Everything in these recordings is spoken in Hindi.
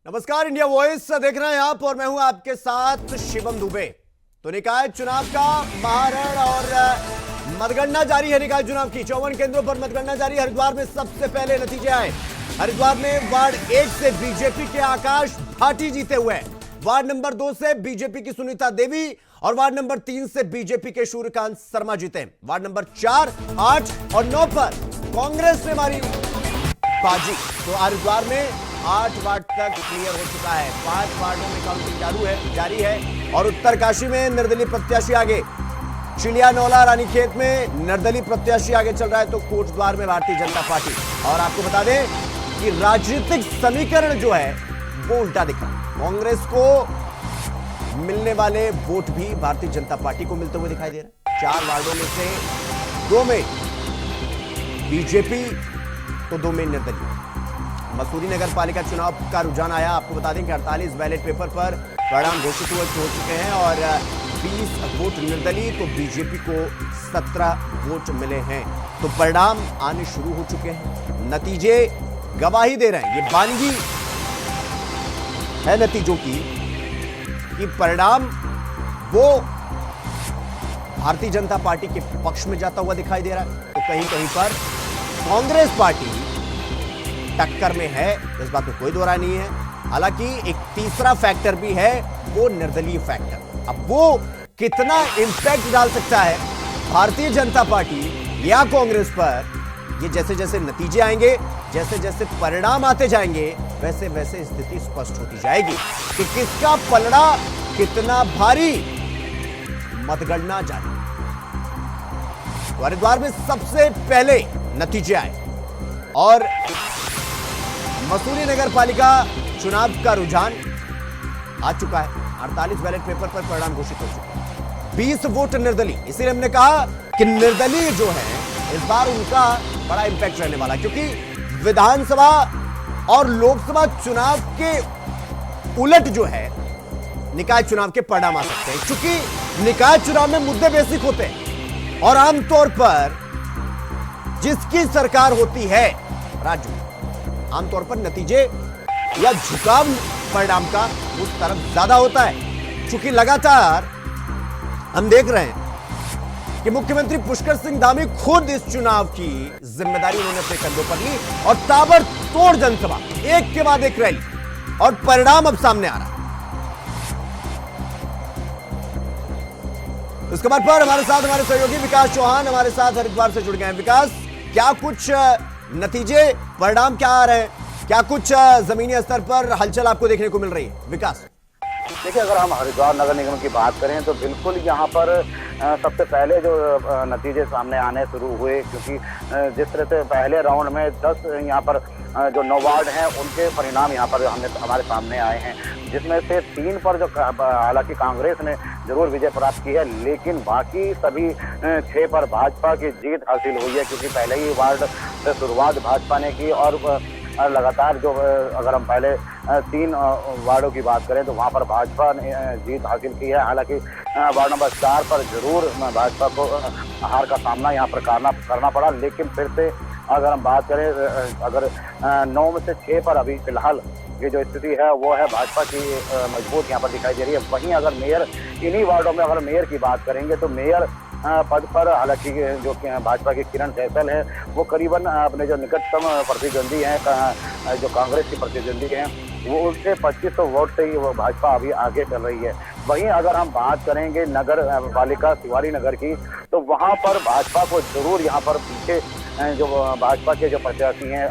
नमस्कार, इंडिया वॉइस देख रहे हैं आप और मैं हूं आपके साथ शिवम दुबे। तो निकाय चुनाव का महारण और मतगणना जारी है। निकाय चुनाव की 54 केंद्रों पर मतगणना जारी। हरिद्वार में सबसे पहले नतीजे आए। हरिद्वार में वार्ड 1 से बीजेपी के आकाश भाटी जीते हुए हैं। वार्ड नंबर 2 से बीजेपी की सुनीता देवी और वार्ड नंबर 3 से बीजेपी के सूर्यकांत शर्मा जीते। वार्ड नंबर 4, 8 और 9 पर कांग्रेस ने मारी बाजी। तो हरिद्वार में 8 वार्ड तक क्लियर हो चुका है। 5 वार्डों में काउंटिंग जारी है और उत्तरकाशी में निर्दलीय प्रत्याशी आगे। चिलिया नौला रानीखेत में निर्दलीय प्रत्याशी आगे चल रहा है तो कोटद्वार में भारतीय जनता पार्टी। और आपको बता दें कि राजनीतिक समीकरण जो है वो उल्टा दिखा। कांग्रेस को मिलने वाले वोट भी भारतीय जनता पार्टी को मिलते हुए दिखाई दे रहे हैं। 4 वार्डों में से 2 में बीजेपी तो 2 में निर्दलीय। मसूरी नगर पालिका चुनाव का रुझान आया। आपको बता दें कि 48 बैलेट पेपर पर परिणाम घोषित हो चुके हैं और 20 वोट निर्दलीय तो बीजेपी को 17 वोट मिले हैं। तो परिणाम आने शुरू हो चुके हैं। नतीजे गवाही दे रहे हैं। ये बानगी है नतीजों की कि परिणाम वो भारतीय जनता पार्टी के पक्ष में जाता हुआ दिखाई दे रहा है। तो कहीं कहीं पर कांग्रेस पार्टी टक्कर में है, इस बात में कोई दो राय नहीं है। हालांकि एक तीसरा फैक्टर भी है, वो निर्दलीय फैक्टर। अब वो कितना इंपैक्ट डाल सकता है भारतीय जनता पार्टी या कांग्रेस पर, ये जैसे जैसे नतीजे आएंगे, जैसे जैसे परिणाम आते जाएंगे, वैसे वैसे स्थिति स्पष्ट होती जाएगी कि किसका पलड़ा कितना भारी। मतगणना जारी। तो हरिद्वार में सबसे पहले नतीजे आए और मसूरी नगर पालिका चुनाव का रुझान आ चुका है। 48 बैलेट पेपर पर परिणाम घोषित हो चुके हैं। 20 वोट निर्दलीय। इसीलिए हमने कहा कि निर्दलीय जो है इस बार उनका बड़ा इंपैक्ट रहने वाला, क्योंकि विधानसभा और लोकसभा चुनाव के उलट जो है निकाय चुनाव के परिणाम आ सकते हैं। क्योंकि निकाय चुनाव में मुद्दे बेसिक होते हैं और आमतौर पर जिसकी सरकार होती है राज्य में, आमतौर पर नतीजे या झुकाव परिणाम का उस तरफ ज्यादा होता है। क्योंकि लगातार हम देख रहे हैं कि मुख्यमंत्री पुष्कर सिंह धामी खुद इस चुनाव की जिम्मेदारी उन्होंने अपने कंधों पर ली और ताबड़तोड़ जनसभा, एक के बाद एक रैली, और परिणाम अब सामने आ रहा है। इस खबर पर हमारे साथ हमारे सहयोगी विकास चौहान हमारे साथ हरिद्वार से जुड़ गए हैं। विकास, क्या कुछ नतीजे परिणाम क्या आ रहे हैं, क्या कुछ जमीनी स्तर पर हलचल आपको देखने को मिल रही है? विकास, देखिए, अगर हम हरिद्वार नगर निगम की बात करें तो बिल्कुल यहाँ पर सबसे पहले जो नतीजे सामने आने शुरू हुए, क्योंकि जिस तरह से पहले राउंड में 10 यहाँ पर जो 9 वार्ड हैं उनके परिणाम यहाँ पर हमारे सामने आए हैं, जिसमें से 3 पर जो हालांकि कांग्रेस ने जरूर विजय प्राप्त की है, लेकिन बाकी सभी 6 पर भाजपा की जीत हासिल हुई है। क्योंकि पहले ही वार्ड से शुरुआत भाजपा ने की और लगातार जो अगर हम पहले 3 वार्डों की बात करें तो वहां पर भाजपा ने जीत हासिल की है। हालांकि वार्ड नंबर 4 पर जरूर भाजपा को हार का सामना यहाँ पर करना पड़ा, लेकिन फिर से अगर हम बात करें, अगर 9 में से 6 पर अभी फिलहाल ये जो स्थिति है वो है भाजपा की मजबूत यहाँ पर दिखाई दे रही है। वहीं अगर मेयर, इन्हीं वार्डों में अगर मेयर की बात करेंगे तो मेयर पद पर हालांकि जो भाजपा के किरण सहगल है वो करीबन अपने जो निकटतम प्रतिद्वंदी हैं, जो कांग्रेस की प्रतिद्वंदी हैं, वो उनसे 2500 वोट से ही वो भाजपा अभी आगे चल रही है। वहीं अगर हम बात करेंगे नगर पालिका शिवाली नगर की, तो वहां पर भाजपा को जरूर यहाँ पर पीछे जो भाजपा के जो प्रत्याशी हैं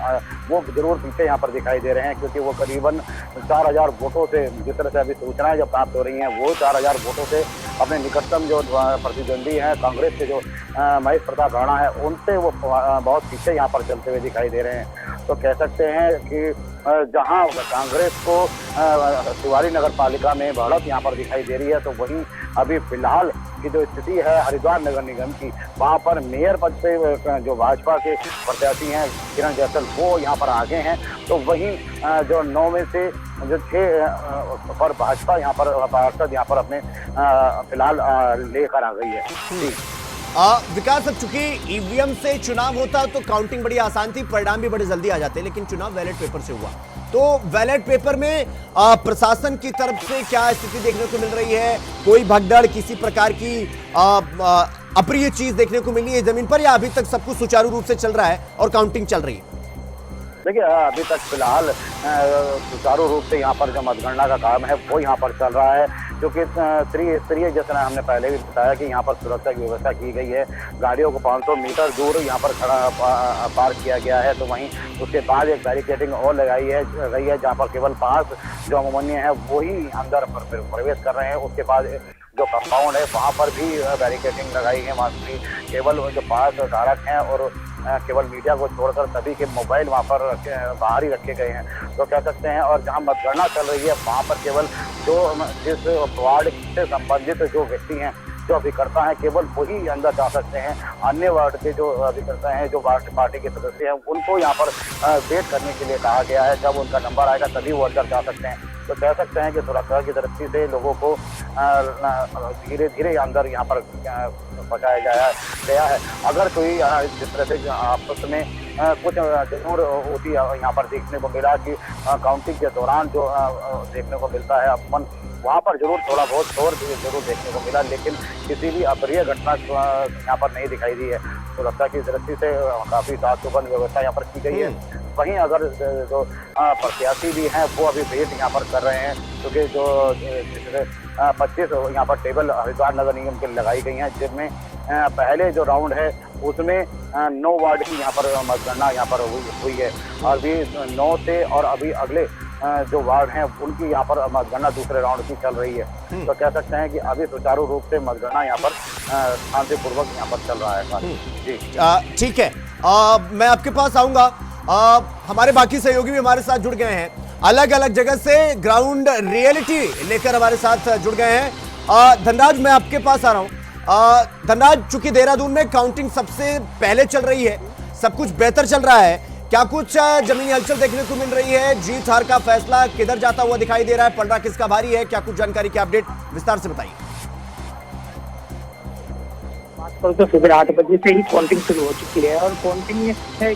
वो जरूर पीछे यहाँ पर दिखाई दे रहे हैं, क्योंकि वो करीबन 4000 वोटों से, जिस तरह से अभी सूचनाएं जो प्राप्त हो रही हैं, वो 4000 वोटों से अपने निकटतम जो प्रतिद्वंदी हैं कांग्रेस के जो महेश प्रताप राणा है उनसे वो बहुत पीछे यहाँ पर चलते हुए दिखाई दे रहे हैं। तो कह सकते हैं कि जहां कांग्रेस को शिवाली नगर पालिका में बढ़त यहाँ पर दिखाई दे रही है, तो वहीं अभी फिलहाल की जो स्थिति है हरिद्वार नगर निगम की, वहां पर मेयर पद से जो भाजपा के प्रत्याशी हैं किरण सहगल वो यहाँ पर आगे हैं। तो वहीं जो 9 में से जो 6 पर भाजपा यहाँ पर पार्षद यहाँ पर अपने फिलहाल लेकर आ गई है। जी विकास, अब चूंकि ईवीएम से चुनाव होता तो काउंटिंग बड़ी आसान थी, परिणाम भी बड़े जल्दी आ जाते, लेकिन चुनाव बैलेट पेपर से हुआ तो बैलेट पेपर में प्रशासन की तरफ से क्या स्थिति देखने को मिल रही है? कोई भगदड़, किसी प्रकार की अप्रिय चीज देखने को मिली है जमीन पर, या अभी तक सब कुछ सुचारू रूप से चल रहा है और काउंटिंग चल रही है? देखिए, अभी तक फिलहाल सुचारू रूप से यहाँ पर जो मतगणना का काम है वो यहाँ पर चल रहा है, क्योंकि त्रिस्तरीय जैसा हमने पहले भी बताया कि यहाँ पर सुरक्षा की व्यवस्था की गई है। गाड़ियों को 500 मीटर दूर यहाँ पर पार्क किया गया है। तो वहीं उसके बाद एक बैरिकेडिंग और लगाई है गई है, जहाँ पर केवल पास जो अमूमन्य है वही अंदर प्रवेश कर रहे हैं। उसके बाद जो कंपाउंड है वहाँ पर भी बैरिकेडिंग लगाई है। वहाँ भी केवल जो पास धारक हैं और केवल मीडिया को छोड़कर सभी के मोबाइल वहाँ पर बाहर ही रखे गए हैं, तो कह सकते हैं। और जहाँ मतगणना चल रही है वहाँ पर केवल जो जिस वार्ड से संबंधित जो व्यक्ति हैं, जो अभिकर्ता हैं, केवल वही अंदर जा सकते हैं। अन्य वार्ड के जो अभिकर्ता हैं, जो पार्टी के सदस्य हैं, उनको यहाँ पर वेट करने के लिए कहा गया है। जब उनका नंबर आएगा तभी वो अंदर जा सकते हैं। तो कह सकते हैं कि सुरक्षा की दृष्टि से लोगों को धीरे धीरे अंदर यहाँ पर पहुँचाया गया है। अगर कोई जिस तरह से आपस में कुछ जरूर होती यहाँ पर देखने को मिला कि काउंटिंग के दौरान जो देखने को मिलता है अपन, वहाँ पर जरूर थोड़ा बहुत शोर जरूर देखने को मिला, लेकिन किसी भी अप्रिय घटना यहाँ पर नहीं दिखाई दी है। सुरक्षा की दृष्टि से काफी साफ-सुथरी व्यवस्था यहाँ पर की गई है। वहीं अगर जो प्रत्याशी भी हैं वो अभी वेट यहाँ पर कर रहे हैं, क्योंकि जो 25 यहाँ पर टेबल हरिद्वार नगर निगम के लगाई गई हैं, जिनमें पहले जो राउंड है उसमें 9 वार्ड की यहाँ पर मतगणना यहाँ पर हुई है। अभी 9 से और अभी अगले जो वार्ड हैं उनकी यहाँ पर मतगणना दूसरे राउंड की चल रही है। तो कह सकते हैं कि अभी सुचारू रूप से मतगणना यहाँ पर शांतिपूर्वक यहाँ पर चल रहा है। जी ठीक है, मैं आपके पास आऊंगा। हमारे बाकी सहयोगी भी हमारे साथ जुड़ गए हैं, अलग अलग जगह से ग्राउंड रियलिटी लेकर हमारे साथ जुड़ गए हैं। धनराज, मैं आपके पास आ रहा हूं। धनराज, चूंकि देहरादून में काउंटिंग सबसे पहले चल रही है, सब कुछ बेहतर चल रहा है, क्या कुछ जमीनी हलचल देखने को मिल रही है? जीत हार का फैसला किधर जाता हुआ दिखाई दे रहा है? पलड़ा किसका भारी है? क्या कुछ जानकारी की अपडेट विस्तार से बताइए। तो सुबह 8 बजे से ही काउंटिंग शुरू हो चुकी है और काउंटिंग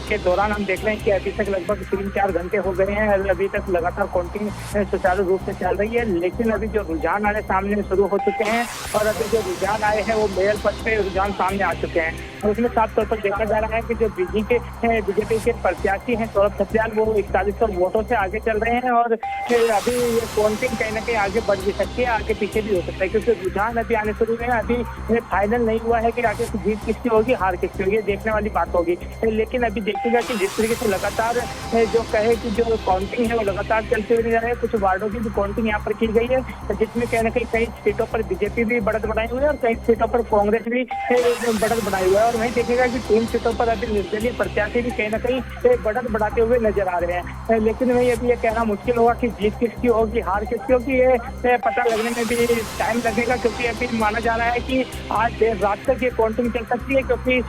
के दौरान हम देख रहे हैं कि अभी तक लगभग 3-4 घंटे हो गए हैं। अभी तक लगातार काउंटिंग सुचारू रूप से चल रही है, लेकिन अभी जो रुझान आने सामने शुरू हो चुके हैं और अभी जो रुझान आए हैं वो मेयर पद पे रुझान सामने आ चुके हैं। और उसमें साफ तौर पर देखा जा रहा है कि जो बीजेपी के प्रत्याशी हैं सौरभ सत्याल, वो 4100 वोटों से आगे चल रहे हैं। और अभी ये काउंटिंग कहीं ना कहीं आगे बढ़ भी सकती है, आगे पीछे भी हो सकता है, क्योंकि रुझान अभी आने शुरू हुए हैं। अभी फाइनल नहीं हुआ है कि आगे जीत किसकी होगी, हार किसकी होगी, देखने वाली बात होगी। लेकिन अभी देखिएगा कि जिस तरीके से लगातार जो कहे कि जो काउंटिंग है वो लगातार चलते हुए जा रहे हैं। कुछ वार्डों की भी काउंटिंग यहाँ पर की गई है, जिसमें कहीं ना कई सीटों पर बीजेपी भी बढ़त बनाई हुई है और कई सीटों पर कांग्रेस भी बढ़त बनाई हुई है। और वहीं देखिएगा कि 3 सीटों पर अभी निर्दलीय प्रत्याशी भी कहीं ना कहीं बढ़त बढ़ाते हुए नजर आ रहे हैं। लेकिन वही अभी ये कहना मुश्किल होगा कि जीत किसकी होगी, हार किसकी होगी, ये पता लगने में भी टाइम लगेगा, क्योंकि अभी माना जा रहा है कि आज देर रात तक ये काउंटिंग चल सकती है, क्योंकि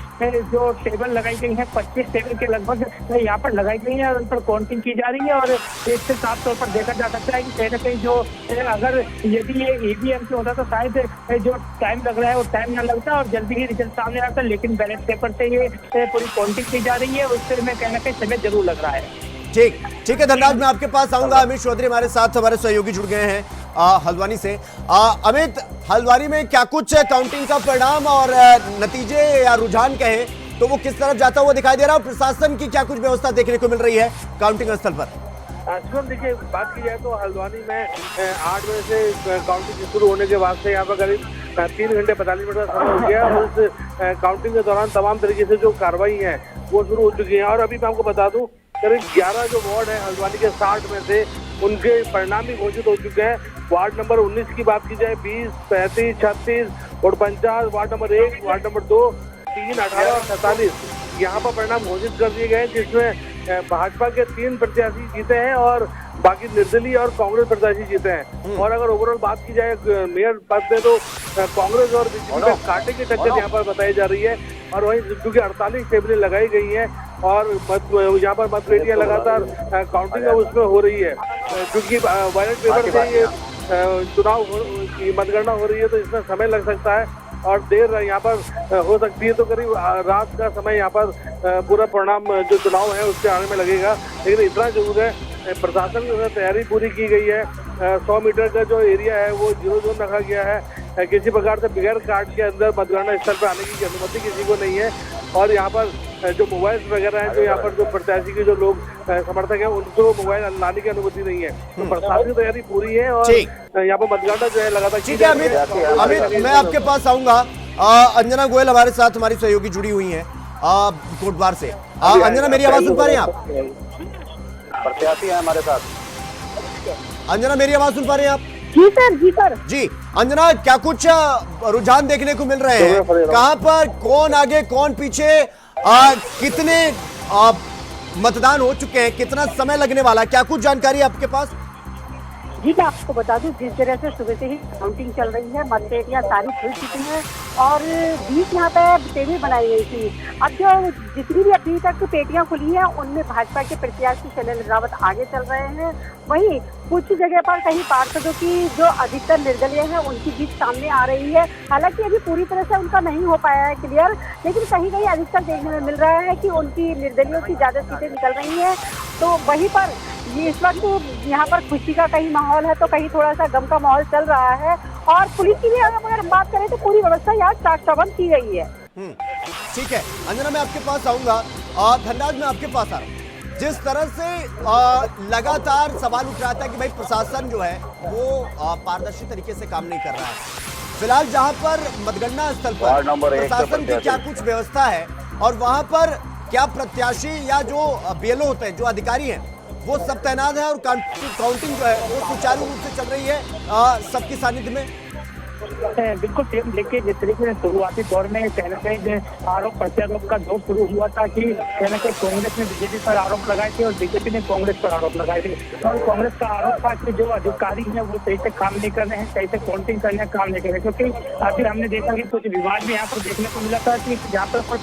जो टेबल लगाई गई है 25 टेबल के लगभग यहाँ पर लगाई गई है और उन पर काउंटिंग की जा रही है। और इससे साफ तौर पर देखा जा सकता है कि कहीं ना कहीं जो अगर यदि ये ईवीएम से होता तो शायद जो टाइम लग रहा है वो टाइम ना लगता और जल्दी ही रिजल्ट सामने आता, लेकिन बैलेट पेपर से ये पूरी काउंटिंग की जा रही है, उससे मैं कहना कहीं समय जरूर लग रहा है। ठीक है धनराज, मैं आपके पास आऊंगा। अमित चौधरी हमारे साथ, हमारे सहयोगी जुड़ गए हैं हल्द्वानी से। अमित, हल्द्वानी में क्या कुछ काउंटिंग का परिणाम और नतीजे या रुझान कहे तो वो किस तरफ जाता हुआ दिखाई दे रहा है? प्रशासन की क्या कुछ व्यवस्था देखने को मिल रही है काउंटिंग स्थल पर? शुभम, देखिए, बात की जाए तो हल्द्वानी में 8 बजे से काउंटिंग शुरू होने के बाद से यहाँ पर करीब 3 घंटे 45 मिनट का समय हो गया। और उस काउंटिंग के दौरान तमाम तरीके से जो कार्रवाई है वो शुरू हो चुकी है। और अभी मैं आपको बता दूं, करीब 11 जो वार्ड है हल्द्वानी के 60 में से उनके परिणाम भी घोषित हो चुके हैं। वार्ड नंबर 19 की बात की जाए 20, 35, 36, 49, वार्ड नंबर 1, वार्ड नंबर 2, 3, 18 और 47 यहाँ पर परिणाम घोषित कर दिए गए, जिसमें भाजपा के 3 प्रत्याशी जीते हैं और बाकी निर्दलीय और कांग्रेस प्रत्याशी जीते हैं। और अगर ओवरऑल बात की जाए मेयर पद में तो कांग्रेस और बीजेपी में कांटे की टक्कर यहाँ पर बताई जा रही है। और वहीं क्योंकि 48 टेबलें लगाई गई हैं और यहाँ पर मतपेटियां लगातार काउंटिंग उसमें हो रही है, क्योंकि बैलेट पेपर से ये चुनाव की मतगणना हो रही है, तो इसमें समय लग सकता है और देर यहाँ पर हो सकती है। तो करीब रात का समय यहाँ पर पूरा परिणाम जो चुनाव है उसके आने में लगेगा। लेकिन इतना जरूर है प्रशासन की तरफ से तैयारी पूरी की गई है। 100 मीटर का जो एरिया है वो 0 जोन रखा गया है। किसी प्रकार से बगैर कार्ड के अंदर मतगणना स्थल पर आने की अनुमति किसी को नहीं है। और यहाँ पर जो मोबाइल वगैरह हैं, जो यहाँ पर जो प्रत्याशी के जो लोग समर्थक हैं, उनको मोबाइल लाने की अनुमति नहीं है। तो प्रशासन की तैयारी पूरी है और यहाँ पर मतगणना जो है लगातार। ठीक है अमित, मैं आपके पास आऊंगा। अंजना गोयल हमारे साथ, हमारी सहयोगी जुड़ी हुई है कोटद्वार से। अंजना, मेरी आवाज सुन पा रहे हैं आप? प्रत्याशी है हमारे साथ। अंजना, मेरी आवाज सुन पा रहे हैं आप? जी सर, जी सर। जी अंजना, क्या कुछ रुझान देखने को मिल रहे हैं? कहां पर कौन आगे कौन पीछे, कितने मतदान हो चुके हैं, कितना समय लगने वाला, क्या कुछ जानकारी आपके पास? जी मैं आपको बता दूं, जिस तरह से सुबह से ही काउंटिंग चल रही है, मतपेटियां सारी खुल चुकी हैं और बीच यहाँ पे टेबल बनाई गई थी। अब जो जितनी भी अभी तक पेटियां खुली हैं उनमें भाजपा के प्रत्याशी शैलेंद्र रावत आगे चल रहे हैं। वहीं कुछ जगह पर कहीं पार्षदों की जो अधिकतर निर्दलीय है उनकी जीत सामने आ रही है। हालांकि अभी पूरी तरह से उनका नहीं हो पाया है क्लियर, लेकिन कहीं कहीं अधिकतर देखने में मिल रहा है कि उनकी निर्दलीयों की ज्यादा सीटें निकल रही हैं। तो वहीं पर ये इस वक्त यहाँ पर खुशी का कहीं माहौल है तो कहीं थोड़ा सा गम का माहौल चल रहा है। और पुलिस की भी अगर हम बात करें तो पूरी व्यवस्था यहाँ चाक चौबंद की गई है। ठीक है अंजना, मैं आपके पास आऊंगा। धनराज, मैं आपके पास आ रहा हूँ। जिस तरह से लगातार सवाल उठ रहा था कि भाई प्रशासन जो है वो पारदर्शी तरीके से काम नहीं कर रहा है, फिलहाल जहां पर मतगणना स्थल पर प्रशासन की क्या कुछ व्यवस्था है और वहां पर क्या प्रत्याशी या जो बीएलओ होते हैं, जो अधिकारी हैं, वो सब तैनात है और काउंटिंग जो है वो सुचारू रूप से चल रही है सबकी सानिध्य में? बिल्कुल सेम। लेकिन जिस तरीके से शुरुआती दौर में कहीं ना कहीं आरोप प्रत्यारोप का दौर शुरू हुआ था कि कहीं ना कहीं कांग्रेस ने बीजेपी पर आरोप लगाए थे और बीजेपी ने कांग्रेस पर आरोप लगाए थे। और कांग्रेस का आरोप था कि जो अधिकारी हैं वो सही से काम नहीं कर रहे हैं, सही से काउंटिंग करने का काम नहीं कर रहे। क्योंकि अभी हमने देखा कि कुछ विवाद भी यहाँ पर देखने को मिला था कि जहाँ पर कुछ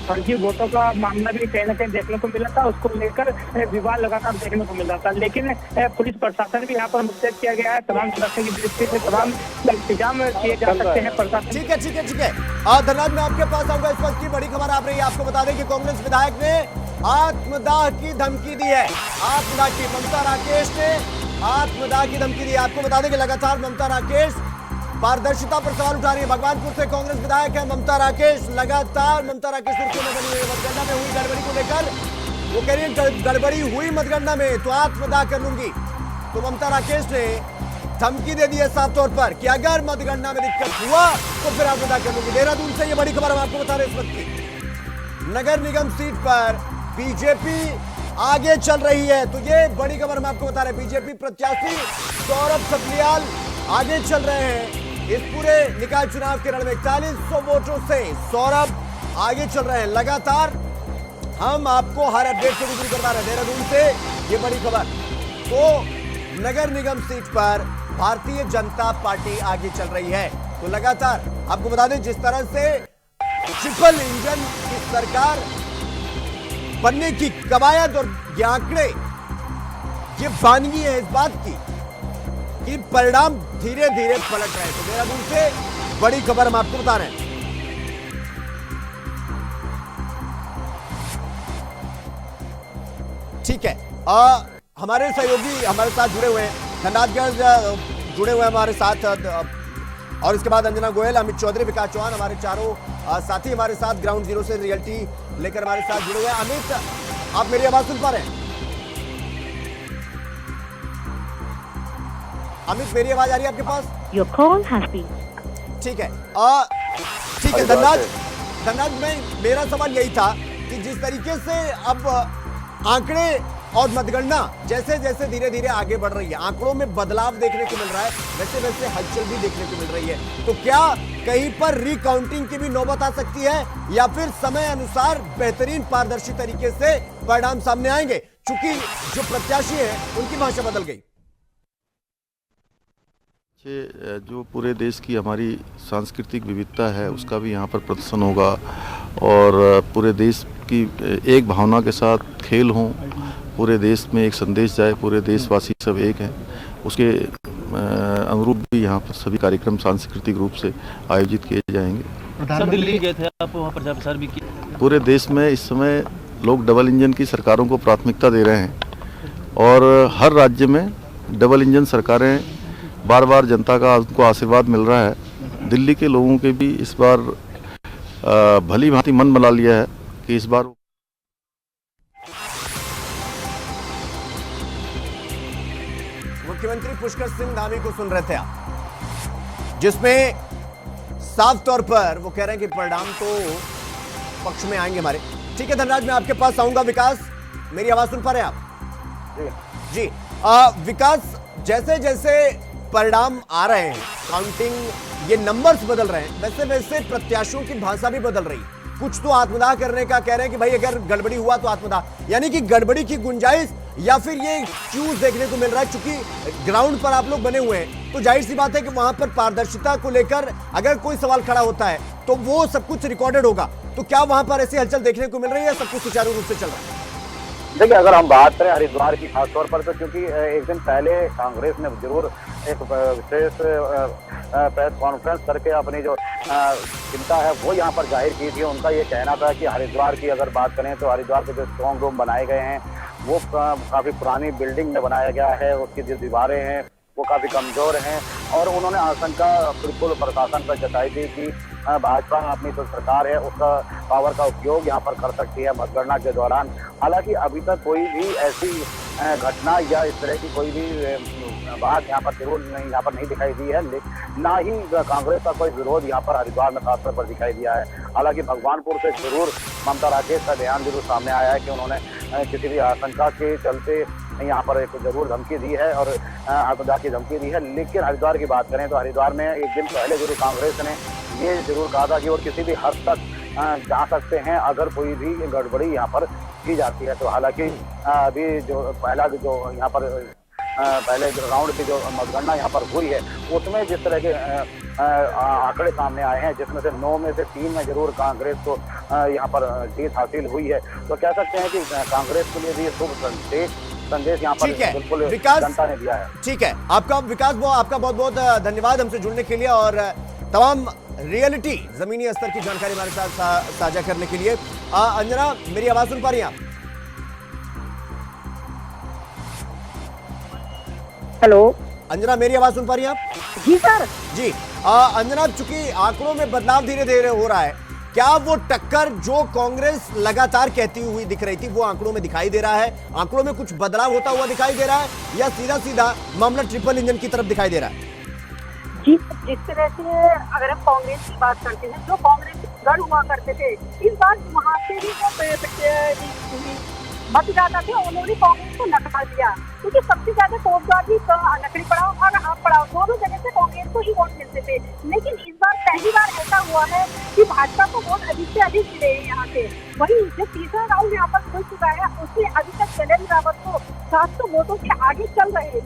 फर्जी वोटों का मामला भी कहीं ना कहीं देखने को मिला था, उसको लेकर विवाद लगातार देखने को मिल रहा था। लेकिन पुलिस प्रशासन भी यहाँ पर मुस्तैद किया गया है, तमाम सुरक्षा की दृष्टि से तमाम इंतजाम किए जा सकते हैं प्रशासन। ठीक है धन्यवाद। मैं आपके पास आऊंगा। इस वक्त की बड़ी खबर आ रही है, आपको बता दें कि कांग्रेस विधायक ने आत्मदाह की धमकी दी है। आत्मदाह की, ममता राकेश ने आत्मदाह की धमकी दी है। आपको बता दें कि लगातार ममता राकेश पारदर्शिता पर सवाल उठा रही है। भगवानपुर से कांग्रेस विधायक है ममता राकेश। लगातार ममता राकेश सुर्खियों में बनी हुई है। मतगणना में हुई गड़बड़ी को लेकर वो कह रही है गड़बड़ी हुई मतगणना में तो आत्मदाह कर लूंगी। तो ममता राकेश ने धमकी दे दी है साफ तौर पर कि अगर मतगणना में दिक्कत हुआ तो फिर आत्मदाह कर लूंगी। देहरादून से ये बड़ी खबर हम आपको बता रहे हैं इस वक्त की। नगर निगम सीट पर बीजेपी आगे चल रही है, तो ये बड़ी खबर हम आपको बता रहे हैं। बीजेपी प्रत्याशी सौरभ सपलियाल आगे चल रहे हैं इस पूरे निकाय चुनाव के रण में। 4100 वोटों से सौरभ आगे चल रहे हैं। लगातार हम आपको हर अपडेट से रूबरू करवा रहे हैं देहरादून से ये बड़ी खबर। तो नगर निगम सीट पर भारतीय जनता पार्टी आगे चल रही है। तो लगातार आपको बता दें, जिस तरह से ट्रिपल इंजन की सरकार बनने की कवायद और ये आंकड़े, ये वानगी है इस बात की कि परिणाम धीरे धीरे पलट रहे हैं। तो देहरादून से बड़ी खबर हम आपको बता रहे हैं। ठीक है, हमारे सहयोगी हमारे साथ जुड़े हुए हैं, धनराज जुड़े हुए हैं हमारे साथ, और इसके बाद अंजना गोयल, अमित चौधरी, विकास चौहान, हमारे चारों साथी हमारे साथ ग्राउंड जीरो से रियलिटी लेकर हमारे साथ जुड़े हुए हैं। अमित, आप मेरी आवाज सुन पा रहे हैं? अमित, मेरी आवाज आ रही है आपके पास? Your call has been. ठीक है, ठीक है धनराज, मेरा सवाल यही था कि जिस तरीके से अब आंकड़े और मतगणना जैसे जैसे धीरे धीरे आगे बढ़ रही है, आंकड़ों में बदलाव देखने को मिल रहा है, वैसे वैसे हलचल भी देखने को मिल रही है। तो क्या कहीं पर रिकाउंटिंग की भी नौबत आ सकती है या फिर समय अनुसार बेहतरीन पारदर्शी तरीके से परिणाम सामने आएंगे, क्योंकि जो प्रत्याशी हैं उनकी भाषा बदल गई? जो पूरे देश की हमारी सांस्कृतिक विविधता है उसका भी यहाँ पर प्रदर्शन होगा और पूरे देश की एक भावना के साथ खेल हों, पूरे देश में एक संदेश जाए, पूरे देशवासी सब एक हैं, उसके अनुरूप भी यहाँ पर सभी कार्यक्रम सांस्कृतिक रूप से आयोजित किए जाएंगे। सब दिल्ली गए थे आप, वहाँ प्रचार प्रसार भी किया? पूरे देश में इस समय लोग डबल इंजन की सरकारों को प्राथमिकता दे रहे हैं। और हर राज्य में डबल इंजन सरकारें, बार बार जनता का उनको आशीर्वाद मिल रहा है। दिल्ली के लोगों के भी इस बार भली भांति मन बना लिया है कि इस बार मुख्यमंत्री पुष्कर सिंह धामी को सुन रहे थे आप, जिसमें साफ तौर पर वो कह रहे हैं कि परिणाम तो पक्ष में आएंगे हमारे। ठीक है धनराज, मैं आपके पास आऊंगा। विकास, मेरी आवाज सुन पा रहे हैं आप? जी विकास, जैसे जैसे परिणाम आ रहे हैं, काउंटिंग, ये नंबर्स बदल रहे हैं, वैसे वैसे प्रत्याशियों की भाषा भी बदल रही है। कुछ तो आत्मदाह करने का कह रहे हैं कि भाई अगर गड़बड़ी हुआ तो आत्मदाह, यानी कि गड़बड़ी की गुंजाइश, या फिर ये क्यों देखने को मिल रहा है? क्योंकि ग्राउंड पर आप लोग बने हुए हैं तो जाहिर सी बात है कि वहां पर पारदर्शिता को लेकर अगर कोई सवाल खड़ा होता है तो वो सब कुछ रिकॉर्डेड होगा। तो क्या वहां पर ऐसी हलचल देखने को मिल रही है, सब कुछ सुचारू रूप से चल रहा है? देखिए, अगर हम बात करें हरिद्वार की खासतौर पर, तो क्योंकि एक दिन पहले कांग्रेस ने जरूर एक विशेष प्रेस कॉन्फ्रेंस करके अपनी जो चिंता है वो यहाँ पर जाहिर की थी। उनका ये कहना था कि हरिद्वार की अगर बात करें तो हरिद्वार के जो स्ट्रॉन्ग रूम बनाए गए हैं वो काफ़ी पुरानी बिल्डिंग में बनाया गया है, उसकी जो दीवारें हैं वो काफ़ी कमज़ोर हैं। और उन्होंने आशंका बिल्कुल प्रशासन पर जताई थी कि भाजपा अपनी जो सरकार है उसका पावर का उपयोग यहाँ पर कर सकती है मतगणना के दौरान। हालांकि अभी तक कोई भी ऐसी घटना या इस तरह की कोई भी बात यहाँ पर जरूर यहाँ पर नहीं दिखाई दी है, ना ही कांग्रेस का कोई विरोध यहाँ पर हरिद्वार में खासतौर पर दिखाई दिया है। हालांकि भगवानपुर से जरूर ममता राकेश का बयान जरूर सामने आया है कि उन्होंने किसी भी आशंका के चलते यहाँ पर एक जरूर धमकी दी है और आत्मदाह की धमकी दी है। लेकिन हरिद्वार की बात करें तो हरिद्वार में एक दिन पहले जरूर कांग्रेस ने ये जरूर कहा था कि वो किसी भी हद तक जा सकते हैं अगर कोई भी गड़बड़ी यहाँ पर की जाती है। तो हालांकि अभी जो पहला जो यहाँ पर पहले राउंड की जो मतगणना यहाँ पर हुई है उसमें जिस तरह के आंकड़े सामने आए हैं, जिसमें से 9 में से 3 में जरूर कांग्रेस को यहाँ पर जीत हासिल हुई है। तो कह सकते हैं कि कांग्रेस के लिए भी शुभ संदेश यहाँ पर बिल्कुल जनता ने दिया है। ठीक है, आपका विकास, आपका बहुत बहुत धन्यवाद हमसे जुड़ने के लिए और तमाम रियलिटी जमीनी स्तर की जानकारी हमारे साथ साझा करने के लिए। अंजना, मेरी आवाज सुन पा रही हैं आप? हेलो अंजना, मेरी आवाज सुन पा रही हैं आप? जी सर। जी अंजना, चूंकि आंकड़ों में बदलाव धीरे धीरे हो रहा है, क्या वो टक्कर जो कांग्रेस लगातार कहती हुई दिख रही थी वो आंकड़ों में दिखाई दे रहा है? आंकड़ों में कुछ बदलाव होता हुआ दिखाई दे रहा है या सीधा सीधा मामला ट्रिपल इंजन की तरफ दिखाई दे रहा है? जी, जिस तरह से अगर हम कांग्रेस की बात करते हैं, जो कांग्रेस गढ़ हुआ करते थे, इस बार वहाँ से भी जो मतदाता थे उन्होंने कांग्रेस को नकार दिया, क्योंकि सबसे ज्यादा कोटद्वार भी लकड़ी पड़ाव और आप पड़ाव दोनों जगह से कांग्रेस को ही वोट मिलते थे। लेकिन इस बार पहली बार ऐसा हुआ है कि भाजपा को वोट अधिक से अधिक मिले हैं यहाँ से। वही जो तीसरा राउंड यहाँ पर खुल चुका है उसमें अभी तक शैलेंद्र रावत को 700 वोटों से आगे चल रहे हैं।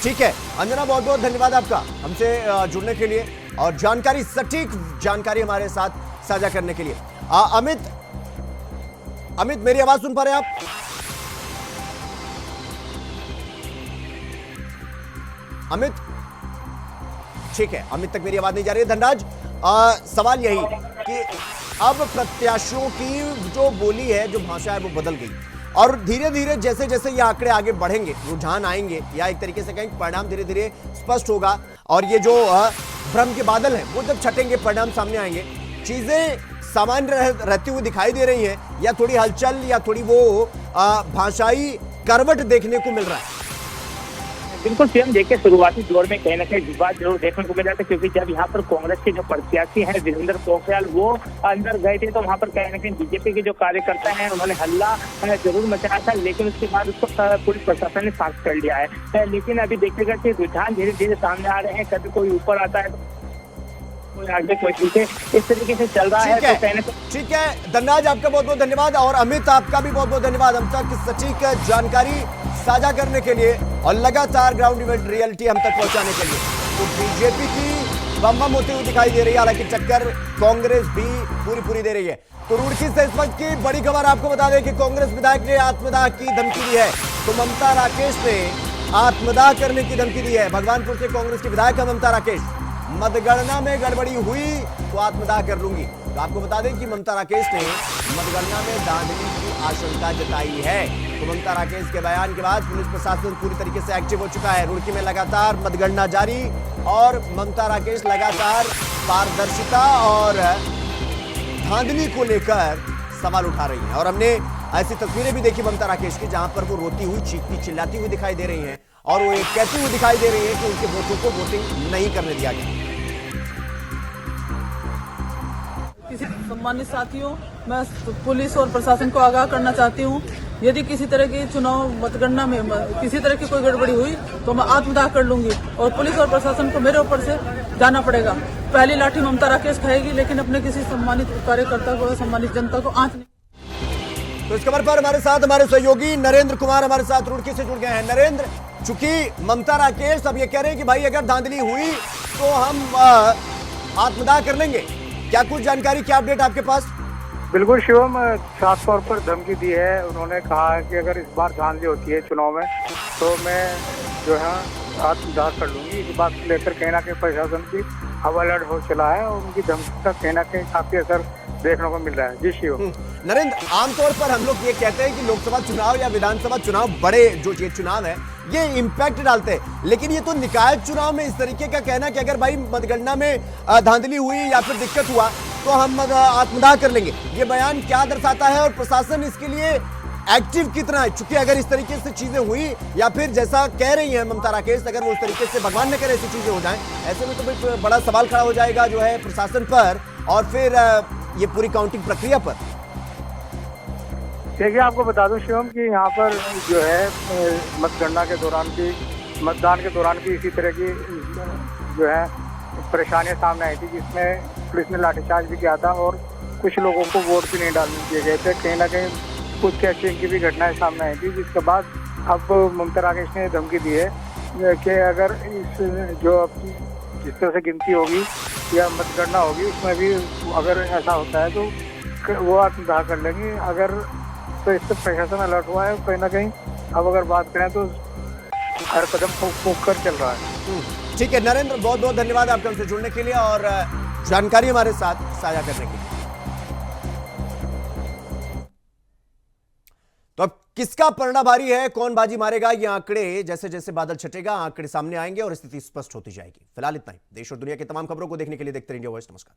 ठीक है अंजना, बहुत बहुत धन्यवाद आपका हमसे जुड़ने के लिए और जानकारी, सटीक जानकारी हमारे साथ साझा करने के लिए। अमित, मेरी आवाज सुन पा रहे हैं आप? अमित, ठीक है, अमित तक मेरी आवाज नहीं जा रही है। धनराज, सवाल यही कि अब प्रत्याशियों की जो बोली है, जो भाषा है वो बदल गई और धीरे धीरे जैसे जैसे ये आंकड़े आगे बढ़ेंगे, रुझान आएंगे या एक तरीके से कहें परिणाम धीरे धीरे स्पष्ट होगा और ये जो भ्रम के बादल हैं वो जब छटेंगे, परिणाम सामने आएंगे, चीजें सामान्य रहती हुई दिखाई दे रही हैं या थोड़ी हलचल या थोड़ी वो भाषाई करवट देखने को मिल रहा है? बिल्कुल सीएम, देखिए शुरुआती दौर में कहीं ना कहीं विवाद जरूर देखने को मिला था, क्योंकि जब यहाँ पर कांग्रेस के जो प्रत्याशी हैं वीरेंद्र पोखरियाल वो अंदर गए थे तो वहाँ पर कहीं ना कहीं बीजेपी के जो कार्यकर्ता हैं उन्होंने हल्ला जरूर मचाया था, लेकिन उसके बाद उसको पुलिस प्रशासन ने शांत कर लिया है। लेकिन अभी देखिएगा कि रुझान धीरे धीरे सामने आ रहे हैं, कभी कोई ऊपर आता है कोई आगे कोई पीछे, इस तरीके से चल रहा है। ठीक है धनराज, आपका बहुत बहुत धन्यवाद और अमित, आपका भी बहुत बहुत धन्यवाद हम तक सटीक जानकारी साझा करने के लिए और लगातार ग्राउंड इवेंट रियलिटी हम तक पहुंचाने के लिए। तो बीजेपी की बम बम होती हुई दिखाई दे रही है, हालांकि टक्कर कांग्रेस भी पूरी दे रही है। तो रुड़की से इस वक्त की बड़ी खबर आपको बता दें कि कांग्रेस विधायक ने आत्मदाह की धमकी दी है। तो ममता राकेश ने आत्मदाह करने की धमकी दी है। भगवानपुर से कांग्रेस की विधायक है ममता राकेश, मतगणना में गड़बड़ी हुई तो आत्मदाह कर लूंगी। तो आपको बता दें कि ममता राकेश ने मतगणना में धांधली की आशंका जताई है। तो ममता राकेश के बयान के बाद पुलिस प्रशासन पूरी तरीके से एक्टिव हो चुका है। रुड़की में लगातार मतगणना जारी और ममता राकेश लगातार पारदर्शिता और धांधली को लेकर सवाल उठा रही हैं। और हमने ऐसी तस्वीरें भी देखी ममता राकेश की, जहां पर वो रोती हुई, चीखती चिल्लाती हुई दिखाई दे रही हैं और वो ये कहती हुई दिखाई दे रही है कि उनके वोटों को वोटिंग नहीं करने दिया गया। किसी सम्मानित साथियों, मैं पुलिस और प्रशासन को आगाह करना चाहती हूँ, यदि किसी तरह की चुनाव मतगणना में किसी तरह की कोई गड़बड़ी हुई तो मैं आत्मदाह कर लूंगी और पुलिस और प्रशासन को मेरे ऊपर से जाना पड़ेगा। पहली लाठी ममता राकेश खाएगी, लेकिन अपने किसी सम्मानित कार्यकर्ता को, सम्मानित जनता को आंच नहीं। तो इस खबर पर हमारे साथ हमारे सहयोगी नरेंद्र कुमार हमारे साथ रुड़की से जुड़ गए हैं। नरेंद्र, चूंकि ममता राकेश अब ये कह रहे हैं कि भाई अगर धांधली हुई तो हम आत्मदाह कर लेंगे, क्या कुछ जानकारी, क्या अपडेट आपके पास? बिल्कुल शिवम, साफ तौर पर धमकी दी है। उन्होंने कहा है कि अगर इस बार धांधली होती है चुनाव में तो मैं जो है आत्मदाह कर लूंगी। इस बात को लेकर कहीं ना कहीं प्रशासन की अब अलर्ट हो चला है और उनकी धमकी का कहीं ना कहीं काफी असर देखने को मिल रहा है। जी शिवम। नरेंद्र, आमतौर पर हम लोग ये कहते हैं कि लोकसभा चुनाव या विधानसभा चुनाव, बड़े जो ये चुनाव है ये इम्पैक्ट डालते हैं, लेकिन ये तो निकाय चुनाव में इस तरीके का कहना कि अगर भाई मतगणना में धांधली हुई या फिर दिक्कत हुआ तो हम आत्मदाह कर लेंगे, ये बयान क्या दर्शाता है और प्रशासन इसके लिए एक्टिव कितना है? चूंकि अगर इस तरीके से चीजें हुई या फिर जैसा कह रही है ममता राकेश, अगर वो उस तरीके से, भगवान न करे ऐसी चीजें हो जाएं, ऐसे में तो भाई बड़ा सवाल खड़ा हो जाएगा जो है प्रशासन पर और फिर ये पूरी काउंटिंग प्रक्रिया पर। देखिए, आपको बता दूं शिवम कि यहाँ पर जो है मतगणना के दौरान भी, मतदान के दौरान भी इसी तरह की जो है परेशानियां सामने आई थी, जिसमें पुलिस ने लाठीचार्ज भी किया था और कुछ लोगों को वोट भी नहीं डालने दिए गए थे। कहीं ना कहीं कुछ कैचिंग की भी घटनाएं सामने आई थी, जिसके बाद अब ममता राकेश ने धमकी दी है कि अगर इस जो जिस तरह से गिनती होगी या मतगणना होगी उसमें भी अगर ऐसा होता है तो वो आत्मदाह कर लेंगे। अगर तो इससे प्रशासन अलर्ट हुआ है कहीं ना कहीं। अब अगर बात करें तो हर कदम फूंक कर चल रहा है। ठीक है नरेंद्र, बहुत बहुत धन्यवाद आपके हमसे जुड़ने के लिए और जानकारी हमारे साथ साझा करने के लिए। तो अब किसका पलड़ा भारी है, कौन बाजी मारेगा, ये आंकड़े जैसे जैसे बादल छटेगा आंकड़े सामने आएंगे और स्थिति स्पष्ट होती जाएगी। फिलहाल इतना ही। देश और दुनिया की तमाम खबरों को देखने के लिए देखते रहिए वॉइस। नमस्कार।